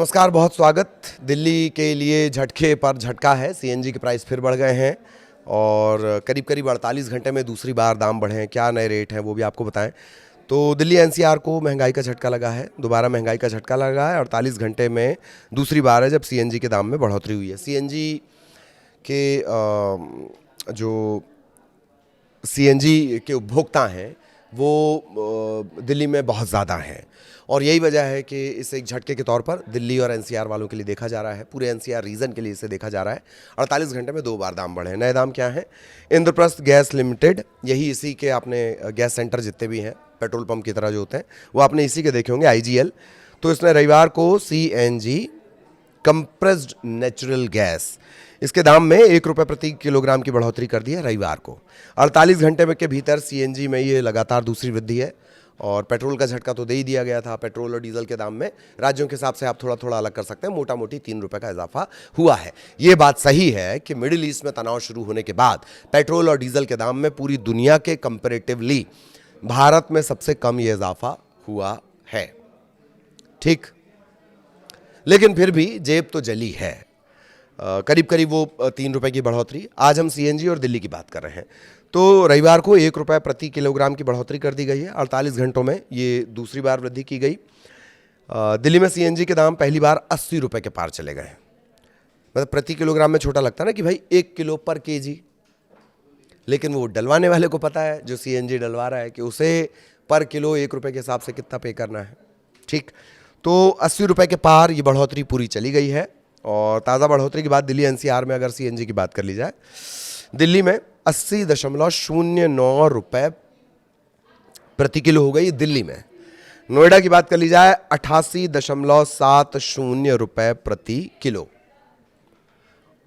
नमस्कार, बहुत स्वागत। दिल्ली के लिए झटके पर झटका है। सीएनजी के प्राइस फिर बढ़ गए हैं और करीब करीब 48 घंटे में दूसरी बार दाम बढ़े हैं। क्या नए रेट हैं वो भी आपको बताएं। तो दिल्ली एनसीआर को महंगाई का झटका लगा है, दोबारा महंगाई का झटका लगा है। 48 घंटे में दूसरी बार है जब सीएनजी के दाम में बढ़ोतरी हुई है। सीएनजी के जो सीएनजी के उपभोक्ता हैं वो दिल्ली में बहुत ज़्यादा हैं और यही वजह है कि इसे एक झटके के तौर पर दिल्ली और एनसीआर वालों के लिए देखा जा रहा है। पूरे एनसीआर रीजन के लिए इसे देखा जा रहा है। 48 घंटे में 2 बार दाम बढ़े हैं। नए दाम क्या हैं? इंद्रप्रस्थ गैस लिमिटेड, यही इसी के आपने गैस सेंटर जितने भी हैं पेट्रोल पंप की तरह जो होते हैं वो आपने इसी के देखे होंगे, आईजीएल। तो इसने रविवार को सीएनजी कंप्रेस्ड नेचुरल गैस, इसके दाम में 1 रुपये प्रति किलोग्राम की बढ़ोतरी कर दी है रविवार को। 48 घंटे में के भीतर सीएनजी में ये लगातार दूसरी वृद्धि है और पेट्रोल का झटका तो दे ही दिया गया था। पेट्रोल और डीजल के दाम में राज्यों के हिसाब से आप थोड़ा थोड़ा अलग कर सकते हैं, मोटा मोटी 3 रुपये का इजाफा हुआ है। ये बात सही है कि मिडिल ईस्ट में तनाव शुरू होने के बाद पेट्रोल और डीजल के दाम में पूरी दुनिया के कंपेरेटिवली भारत में सबसे कम ये इजाफा हुआ है। ठीक, लेकिन फिर भी जेब तो जली है। करीब करीब वो 3 रुपये की बढ़ोतरी। आज हम सीएनजी और दिल्ली की बात कर रहे हैं। तो रविवार को 1 रुपये प्रति किलोग्राम की बढ़ोतरी कर दी गई है। 48 घंटों में ये दूसरी बार वृद्धि की गई। दिल्ली में सीएनजी के दाम पहली बार 80 रुपये के पार चले गए हैं। मतलब प्रति किलोग्राम में छोटा लगता है ना कि भाई 1 किलो पर केजी, लेकिन वो डलवाने वाले को पता है, जो सीएनजी डलवा रहा है, कि उसे पर किलो 1 रुपये के हिसाब से कितना पे करना है। ठीक, तो 80 रुपये के पार ये बढ़ोतरी पूरी चली गई है। और ताज़ा बढ़ोतरी के बाद दिल्ली एनसीआर में अगर सीएनजी की बात कर ली जाए, दिल्ली में 80.09 रुपये प्रति किलो हो गई दिल्ली में। नोएडा की बात कर ली जाए 88.70 रुपये प्रति किलो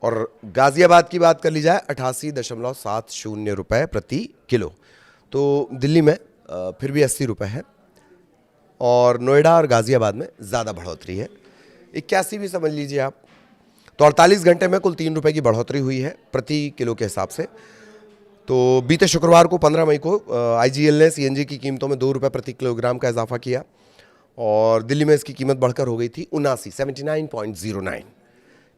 और गाजियाबाद की बात कर ली जाए 88.70 रुपये प्रति किलो। तो दिल्ली में फिर भी 80 रुपये है और नोएडा और गाजियाबाद में ज़्यादा बढ़ोतरी है, 81 भी समझ लीजिए आप। तो 48 घंटे में कुल 3 रुपये की बढ़ोतरी हुई है प्रति किलो के हिसाब से। तो बीते शुक्रवार को 15 मई को आईजीएल ने सीएनजी की कीमतों में 2 रुपये प्रति किलोग्राम का इजाफा किया और दिल्ली में इसकी कीमत बढ़कर हो गई थी 79.09।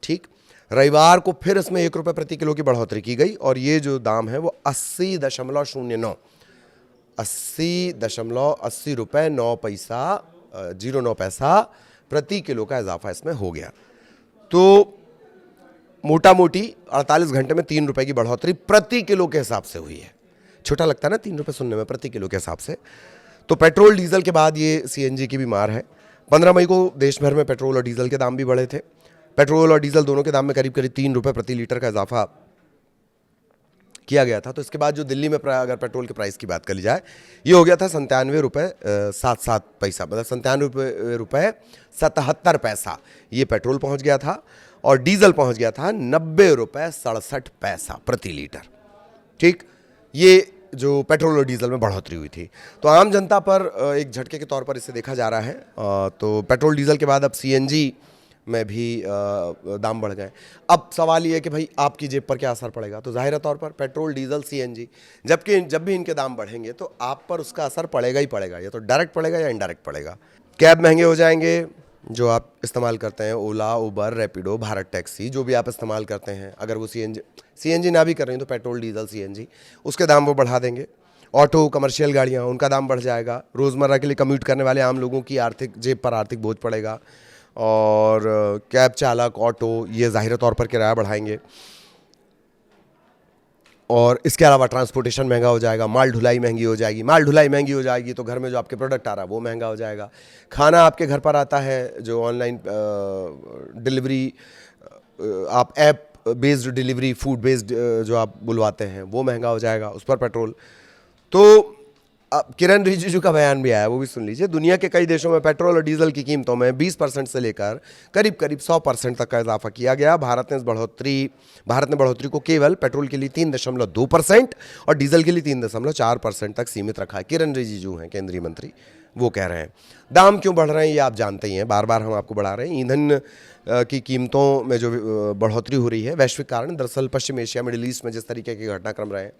ठीक, रविवार को फिर इसमें 1 रुपये प्रति किलो की बढ़ोतरी की गई और ये जो दाम है वो 80.80 रुपये 9 पैसा 09 पैसा प्रति किलो का इजाफा इसमें हो गया। तो मोटा मोटी 48 घंटे में 3 रुपये की बढ़ोतरी प्रति किलो के हिसाब से हुई है। छोटा लगता है ना 3 रुपये सुनने में, प्रति किलो के हिसाब से। तो पेट्रोल डीजल के बाद ये सीएनजी की भी मार है। 15 मई को देश भर में पेट्रोल और डीजल के दाम भी बढ़े थे। पेट्रोल और डीजल दोनों के दाम में करीब करीब 3 रुपये प्रति लीटर का इजाफा किया गया था। तो इसके बाद जो दिल्ली में अगर पेट्रोल के प्राइस की बात कर ली जाए, ये हो गया था 97.77 मतलब 97.77 ये पेट्रोल पहुंच गया था और डीजल पहुंच गया था 90.67 प्रति लीटर। ठीक, ये जो पेट्रोल और डीजल में बढ़ोतरी हुई थी। तो आम जनता पर एक झटके के तौर पर इसे देखा जा रहा है। तो पेट्रोल डीजल के बाद अब सीएनजी में भी दाम बढ़ गए। अब सवाल ये है कि भाई आपकी जेब पर क्या असर पड़ेगा। तो जाहिर तौर पर पेट्रोल डीजल सीएनजी जब भी इनके दाम बढ़ेंगे तो आप पर उसका असर पड़ेगा ही पड़ेगा। या तो डायरेक्ट पड़ेगा या इनडायरेक्ट पड़ेगा। कैब महंगे हो जाएंगे जो आप इस्तेमाल करते हैं, ओला, उबर, रैपिडो, भारत टैक्सी, जो भी आप इस्तेमाल करते हैं, अगर वो सीएनजी ना भी कर रही तो पेट्रोल डीजल सीएनजी उसके दाम वो बढ़ा देंगे। ऑटो, कमर्शियल गाड़ियाँ, उनका दाम बढ़ जाएगा। रोज़मर्रा के लिए कम्यूट करने वाले आम लोगों की जेब पर आर्थिक बोझ पड़ेगा। और कैब चालक, ऑटो, ये ज़ाहिर तौर पर किराया बढ़ाएंगे। और इसके अलावा ट्रांसपोर्टेशन महंगा हो जाएगा, माल ढुलाई महंगी हो जाएगी। माल ढुलाई महंगी हो जाएगी तो घर में जो आपके प्रोडक्ट आ रहा है वो महंगा हो जाएगा। खाना आपके घर पर आता है, जो ऑनलाइन डिलीवरी, आप app based delivery, food based जो आप बुलवाते हैं, वो महंगा हो जाएगा, उस पर पेट्रोल। तो किरण रिजिजू का बयान भी आया, वो भी सुन लीजिए। दुनिया के कई देशों में पेट्रोल और डीजल की कीमतों में 20% से लेकर करीब करीब 100% तक का इजाफा किया गया। भारत ने बढ़ोतरी को केवल पेट्रोल के लिए 3.2% और डीजल के लिए 3.4% तक सीमित रखा है। किरण रिजिजू हैं केंद्रीय मंत्री वो कह रहे हैं। दाम क्यों बढ़ रहे हैं ये आप जानते ही हैं, बार बार हम आपको बढ़ा रहे हैं। ईंधन की कीमतों में जो बढ़ोतरी हो रही है वैश्विक कारण, दरअसल पश्चिम एशिया मिडिल ईस्ट में जिस तरीके के घटनाक्रम रहे हैं,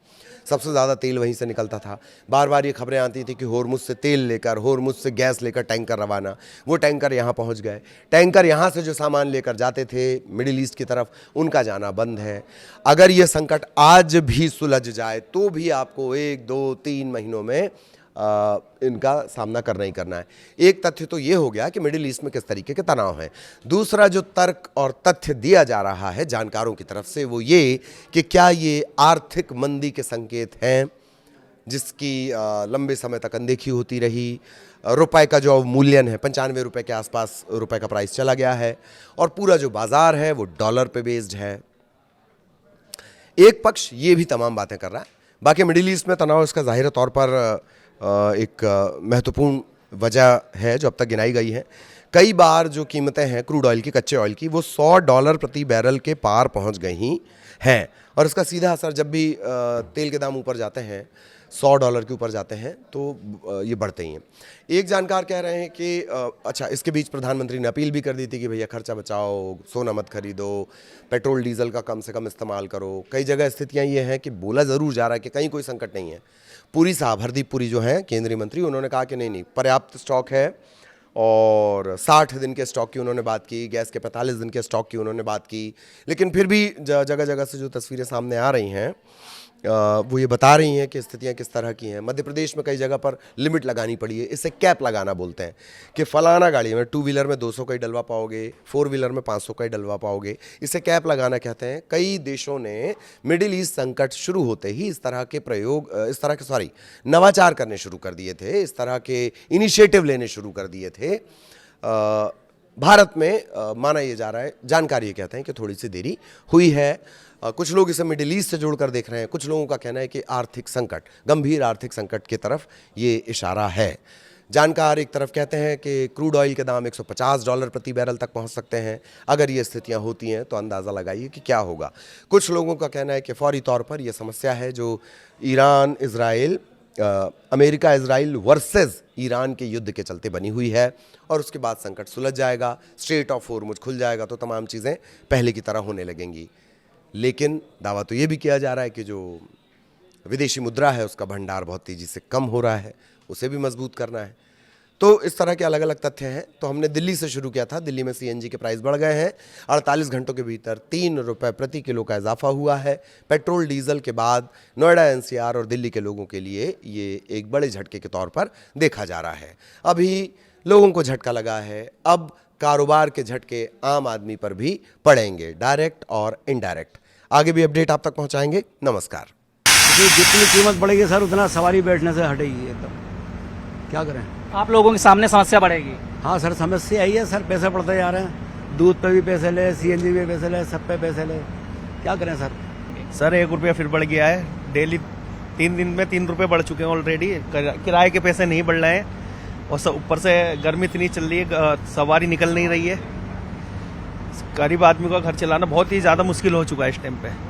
सबसे ज़्यादा तेल वहीं से निकलता था। बार बार ये खबरें आती थी कि होर्मुज से तेल लेकर, होर्मुज से गैस लेकर टैंकर रवाना, वो टैंकर यहाँ पहुँच गए। टैंकर यहाँ से जो सामान लेकर जाते थे मिडिल ईस्ट की तरफ, उनका जाना बंद है। अगर ये संकट आज भी सुलझ जाए तो भी आपको 1, 2, 3 महीनों में इनका सामना करना ही करना है। एक तथ्य तो ये हो गया कि मिडिल ईस्ट में किस तरीके के तनाव हैं। दूसरा जो तर्क और तथ्य दिया जा रहा है जानकारों की तरफ से वो ये कि क्या ये आर्थिक मंदी के संकेत हैं जिसकी लंबे समय तक अनदेखी होती रही। रुपए का जो मूल्यन है 95 रुपए के आसपास रुपए का प्राइस चला गया है और पूरा जो बाजार है वो डॉलर पे बेस्ड है। एक पक्ष ये भी तमाम बातें कर रहा है, बाकी मिडिल ईस्ट में तनाव इसका जाहिर तौर पर एक महत्वपूर्ण वजह है जो अब तक गिनाई गई है। कई बार जो कीमतें हैं क्रूड ऑयल की, कच्चे ऑयल की, वो $100 प्रति बैरल के पार पहुंच गई हैं और इसका सीधा असर जब भी तेल के दाम ऊपर जाते हैं, $100 के ऊपर जाते हैं तो ये बढ़ते ही हैं। एक जानकार कह रहे हैं कि अच्छा, इसके बीच प्रधानमंत्री ने अपील भी कर दी थी कि भैया खर्चा बचाओ, सोना मत खरीदो, पेट्रोल डीजल का कम से कम इस्तेमाल करो। कई जगह स्थितियां ये हैं कि बोला ज़रूर जा रहा है कि कहीं कोई संकट नहीं है। पुरी साहब, हरदीप पुरी जो हैं केंद्रीय मंत्री, उन्होंने कहा कि नहीं पर्याप्त स्टॉक है और 60 दिन के स्टॉक की उन्होंने बात की, गैस के 45 दिन के स्टॉक की उन्होंने बात की। लेकिन फिर भी जगह जगह से जो तस्वीरें सामने आ रही हैं वो ये बता रही हैं कि स्थितियां किस तरह की हैं। मध्य प्रदेश में कई जगह पर लिमिट लगानी पड़ी है, इसे कैप लगाना बोलते हैं कि फलाना गाड़ी में 2 व्हीलर में 200 का ही डलवा पाओगे, 4 व्हीलर में 500 का ही डलवा पाओगे, इसे कैप लगाना कहते हैं। कई देशों ने मिडिल ईस्ट संकट शुरू होते ही इस तरह के नवाचार करने शुरू कर दिए थे, इस तरह के इनिशिएटिव लेने शुरू कर दिए थे। भारत में माना ये जा रहा है, जानकारी ये कहते हैं कि थोड़ी सी देरी हुई है। कुछ लोग इसे मिडिल ईस्ट से जोड़कर देख रहे हैं, कुछ लोगों का कहना है कि आर्थिक संकट, गंभीर आर्थिक संकट की तरफ ये इशारा है। जानकार एक तरफ कहते हैं कि क्रूड ऑयल के दाम $150 प्रति बैरल तक पहुंच सकते हैं। अगर ये स्थितियां होती हैं तो अंदाज़ा लगाइए कि क्या होगा। कुछ लोगों का कहना है कि फौरी तौर पर यह समस्या है जो Iran Israel America Israel versus Iran के युद्ध के चलते बनी हुई है और उसके बाद संकट सुलझ जाएगा, स्ट्रेट ऑफ होर्मुज खुल जाएगा तो तमाम चीज़ें पहले की तरह होने लगेंगी। लेकिन दावा तो ये भी किया जा रहा है कि जो विदेशी मुद्रा है उसका भंडार बहुत तेज़ी से कम हो रहा है, उसे भी मजबूत करना है। तो इस तरह के अलग अलग तथ्य हैं। तो हमने दिल्ली से शुरू किया था। दिल्ली में सीएनजी के प्राइस बढ़ गए हैं। 48 घंटों के भीतर ₹3 प्रति किलो का इजाफा हुआ है। पेट्रोल डीजल के बाद नोएडा, एनसीआर और दिल्ली के लोगों के लिए ये एक बड़े झटके के तौर पर देखा जा रहा है। अभी लोगों को झटका लगा है, अब कारोबार के झटके आम आदमी पर भी पड़ेंगे, डायरेक्ट और इनडायरेक्ट। आगे भी अपडेट आप तक पहुंचाएंगे। नमस्कार। जितनी कीमत बढ़ेगी सर उतना सवारी बैठने से हटेगी एकदम। क्या करें, आप लोगों के सामने समस्या बढ़ेगी। हाँ सर, समस्या यही है सर, पैसे बढ़ते जा रहे हैं, दूध पे भी पैसे ले, सीएनजी पे पैसे ले, सब पे पैसे ले, क्या करें सर। सर ₹1 फिर बढ़ गया है। डेली 3 दिन में ₹3 बढ़ चुके हैं ऑलरेडी। किराए के पैसे नहीं बढ़ रहे हैं और ऊपर से गर्मी इतनी चल रही है, सवारी निकल नहीं रही है। गरीब आदमी का घर चलाना बहुत ही ज़्यादा मुश्किल हो चुका है इस टाइम पे।